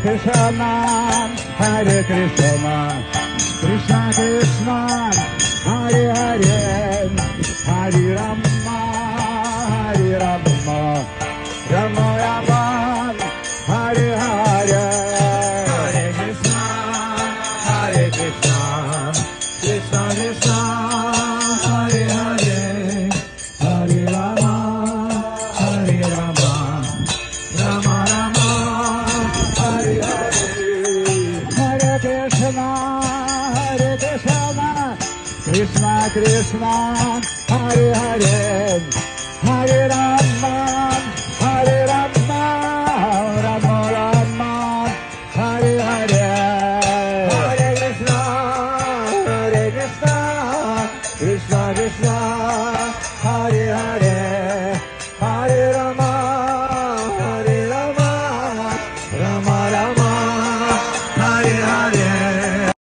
Krishna, Hare Krishna, Krishna Krishna, Hare Hare, Hare Rama, Hare Rama, Rama Rama, Hare Hare. Hare Krishna, Krishna Krishna, Hare Hare, Hare Rama, Hare Rama, Rama Rama, Hare Hare. Hare Krishna, Krishna Krishna, Hare Hare, Hare Rama.